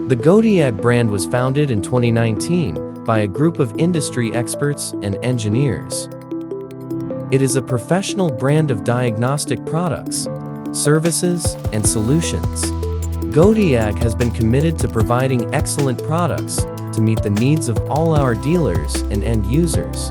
The GODIAG brand was founded in 2019 by a group of industry experts and engineers. It is a professional brand of diagnostic products, services, and solutions. GODIAG has been committed to providing excellent products to meet the needs of all our dealers and end users.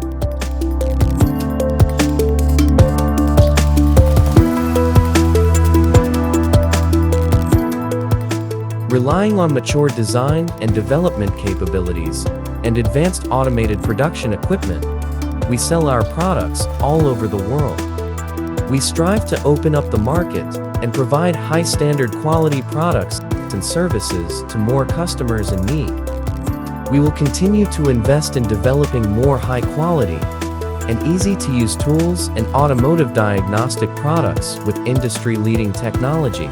Relying on mature design and development capabilities and advanced automated production equipment, we sell our products all over the world. We strive to open up the market and provide high-standard quality products and services to more customers in need. We will continue to invest in developing more high-quality and easy-to-use tools and automotive diagnostic products with industry-leading technology.